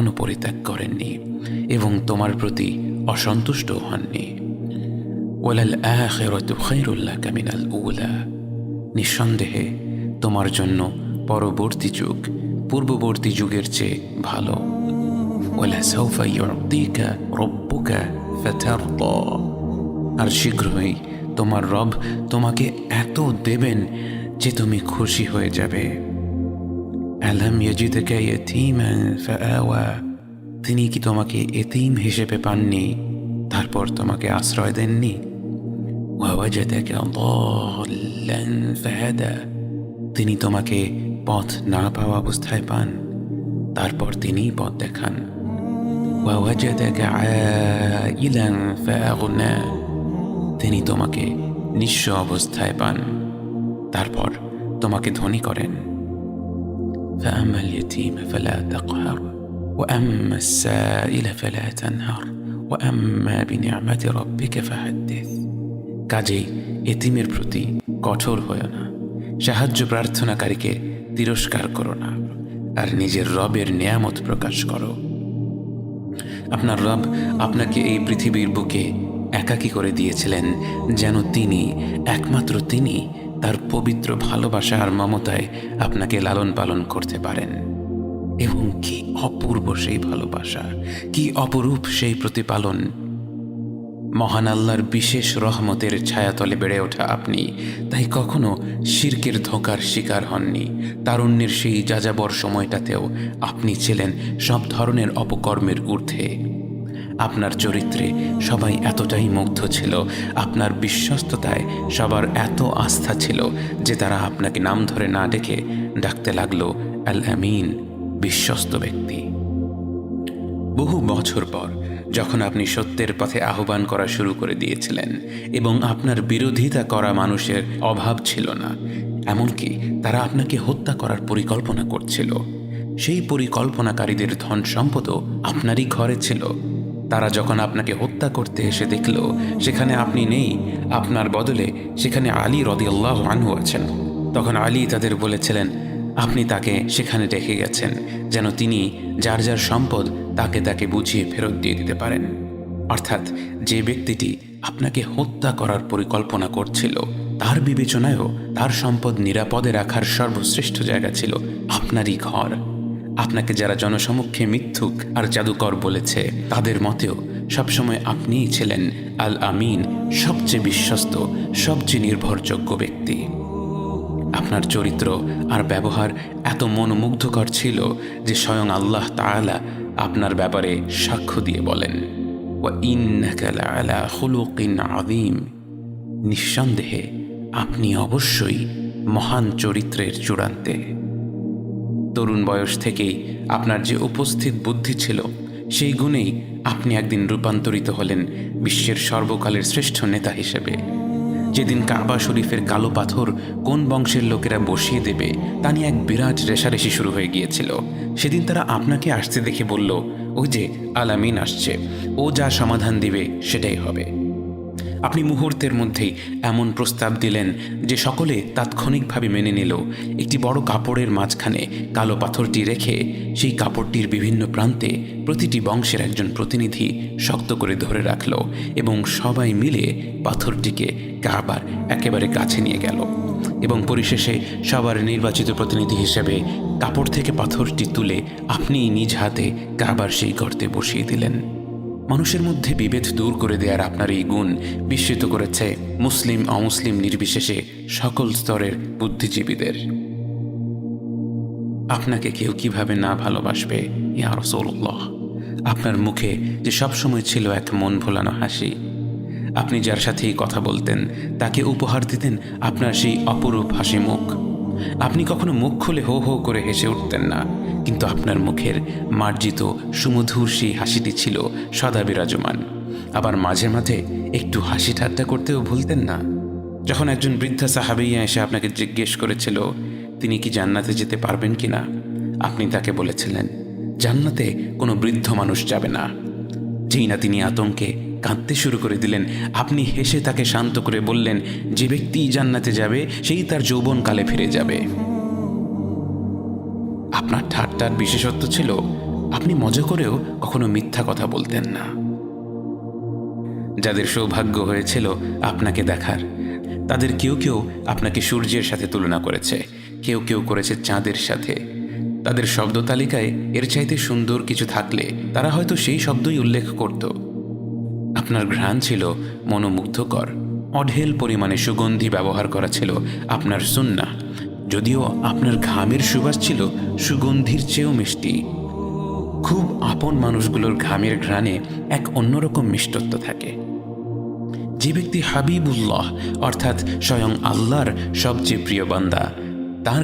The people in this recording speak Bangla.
কখনো পরিত্যাগ করেননি এবং তোমার প্রতি অসন্তুষ্ট হননি। ওয়ালাল আখিরাতু খায়রুল লাকা মিনাল উলা, নিঃসন্দেহে তোমার জন্য পরবর্তী যুগ পূর্ববর্তী যুগের চেয়ে ভালো। ওয়ালাসাউফা ইউতিকা রাব্বুকা ফাতারদা, আর শীঘ্রই তোমার রব তোমাকে এত দেবেন যে তুমি খুশি হয়ে যাবে। আলাম ইয়াজিদকা ইয়াতীমান ফাআওয়া, তিনি কি তোমাকে এতিম হিসেবে পাননি তারপর তোমাকে আশ্রয় দেননি? ওয়াওয়াজাদাকা দাল্লান ফাহাদা, তিনি তোমাকে পথ না পাওয়া অবস্থায় পান তারপর তিনিই পথ দেখান। ওয়াওয়াজাদাকা আইলান ফাআগনা, তিনি তোমাকে নিঃস্ব অবস্থায় পান তারপর তোমাকে ধনী করেন। فأما اليتيم فلا تقهر وأما السائل فلا تنهر وأما بنعمة ربك فحدث, কাজেই এতিমের প্রতি কঠোর হয়ো না, সাহায্য প্রার্থনাকারীকে তিরস্কার করো না, আর নিজের রবের নিয়ামত প্রকাশ করো। আপনার রব আপনাকে এই পৃথিবীর বুকে একাকী করে দিয়েছিলেন যেন তিনি, একমাত্র তিনি তার পবিত্র ভালোবাসা আর মমতায় আপনাকে লালন পালন করতে পারেন। এবং কি অপূর্ব সেই ভালোবাসা, কি অপরূপ সেই প্রতিপালন। মহান আল্লাহর বিশেষ রহমতের ছায়াতলে বেড়ে ওঠা আপনি তাই কখনো শিরকের ধোঁকার শিকার হননি। তারুণ্যের সেই যাযাবর সময়টাতেও আপনি ছিলেন সব ধরনের অপকর্মের ঊর্ধ্বে। আপনার চরিত্রে সবাই এতটাই মুগ্ধ ছিল, আপনার বিশ্বস্ততায় সবার এত আস্থা ছিল যে তারা আপনাকে নাম ধরে না ডেকে ডাকতে লাগলো আল আমিন, বিশ্বস্ত ব্যক্তি। বহু বছর পর যখন আপনি সত্যের পথে আহ্বান করা শুরু করে দিয়েছিলেন এবং আপনার বিরোধিতা করা মানুষের অভাব ছিল না, এমনকি তারা আপনাকে হত্যা করার পরিকল্পনা করছিল, সেই পরিকল্পনাকারীদের ধন সম্পদও আপনারই ঘরে ছিল। তারা যখন আপনাকে হত্যা করতে এসে দেখল সেখানে আপনি নেই, আপনার বদলে সেখানে আলী রাদিয়াল্লাহু আনহু আছেন, তখন আলী তাদের বলেছিলেন আপনি তাকে সেখানে রেখে গেছেন যেন তিনি যার যার সম্পদ তাকে তাকে বুঝিয়ে ফেরত দিয়ে দিতে পারেন। অর্থাৎ যে ব্যক্তিটি আপনাকে হত্যা করার পরিকল্পনা করছিল তার বিবেচনায়ও তার সম্পদ নিরাপদে রাখার সর্বশ্রেষ্ঠ জায়গা ছিল আপনারই ঘর। আপনাকে যারা জনসমক্ষে মিথ্যুক আর জাদুকর বলেছে তাদের মতেও সবসময় আপনিই ছিলেন আল আমিন, সবচেয়ে বিশ্বস্ত, সবচেয়ে নির্ভরযোগ্য ব্যক্তি। আপনার চরিত্র আর ব্যবহার এত মনোমুগ্ধকর ছিল যে স্বয়ং আল্লাহ তাআলা আপনার ব্যাপারে সাক্ষ্য দিয়ে বলেন ওয়া ইন্নাকা লাআলা খুলুকিন আযীম, নিঃসন্দেহে আপনি অবশ্যই মহান চরিত্রের চূড়ান্তে। তরুণ বয়স থেকেই আপনার যে উপস্থিত বুদ্ধি ছিল সেই গুণেই আপনি একদিন রূপান্তরিত হলেন বিশ্বের সর্বকালের শ্রেষ্ঠ নেতা হিসেবে। যেদিন কাবা শরীফের কালো পাথর কোন বংশের লোকেরা বসিয়ে দেবে তা নিয়ে এক বিরাট রেষারেষি শুরু হয়ে গিয়েছিল, সেদিন তারা আপনাকে আসতে দেখে বলল ওই যে আল আমিন আসছে, ও যা সমাধান দিবে সেটাই হবে। আপনি মুহূর্তের মধ্যেই এমন প্রস্তাব দিলেন যে সকলে তাৎক্ষণিকভাবে মেনে নিল। একটি বড় কাপড়ের মাঝখানে কালো পাথরটি রেখে সেই কাপড়টির বিভিন্ন প্রান্তে প্রতিটি বংশের একজন প্রতিনিধি শক্ত করে ধরে রাখল এবং সবাই মিলে পাথরটিকে কাবার একেবারে কাছে নিয়ে গেল এবং পরিশেষে সবার নির্বাচিত প্রতিনিধি হিসেবে কাপড় থেকে পাথরটি তুলে আপনি নিজ হাতে কাবার সেই গর্তে বসিয়ে দিলেন। মানুষের মধ্যে বিভেদ দূর করে দেওয়ার আপনার এই গুণ বিস্মিত করেছে মুসলিম অমুসলিম নির্বিশেষে সকল স্তরের বুদ্ধিজীবীদের। আপনাকে কেউ কিভাবে না ভালোবাসবে ইয়া রাসূলুল্লাহ। আপনার মুখে যে সবসময় ছিল এক মন ভোলানো হাসি। আপনি যার সাথেই কথা বলতেন তাকে উপহার দিতেন আপনার সেই অপরূপ হাসি মুখ। আপনি কখনো মুখ খুলে হো হো করে হেসে উঠতেন না, কিন্তু আপনার মুখের মার্জিত সুমধুর সেই হাসিটি ছিল সদা বিরাজমান। আবার মাঝে মাঝে একটু হাসি ঠাট্টা করতেও ভুলতেন না। যখন একজন বৃদ্ধা সাহাবীয়া এসে আপনাকে জিজ্ঞেস করেছিল তিনি কি জান্নাতে যেতে পারবেন কিনা, আপনি তাকে বলেছিলেন জান্নাতে কোনো বৃদ্ধ মানুষ যাবে না। যেই না তিনি আতঙ্কে কাঁদতে শুরু করে দিলেন, আপনি হেসে তাকে শান্ত করে বললেন যে ব্যক্তি জান্নাতে যাবে সেই তার যৌবনকালে ফিরে যাবে। আপনার ঠাট্টার বিশেষত্ব ছিল আপনি মজা করেও কখনো মিথ্যা কথা বলতেন না। যাদের সৌভাগ্য হয়েছিল আপনাকে দেখার, তাদের কেউ কেউ আপনাকে সূর্যের সাথে তুলনা করেছে, কেউ কেউ করেছে চাঁদের সাথে। তাদের শব্দ তালিকায় এর চাইতে সুন্দর কিছু থাকলে তারা হয়তো সেই শব্দই উল্লেখ করত। আপনার ঘ্রাণ ছিল মনোমুগ্ধকর, অঢেল পরিমাণে সুগন্ধি ব্যবহার করা ছিল আপনার সুন্নাহ, যদিও আপনার ঘামের সুবাস ছিল সুগন্ধির চেয়েও মিষ্টি। খুব আপন মানুষগুলোর ঘামের ঘ্রাণে এক অন্যরকম মিষ্টত্ব থাকে। যে ব্যক্তি হাবিবুল্লাহ অর্থাৎ স্বয়ং আল্লাহর সবচেয়ে প্রিয় বান্দা, তার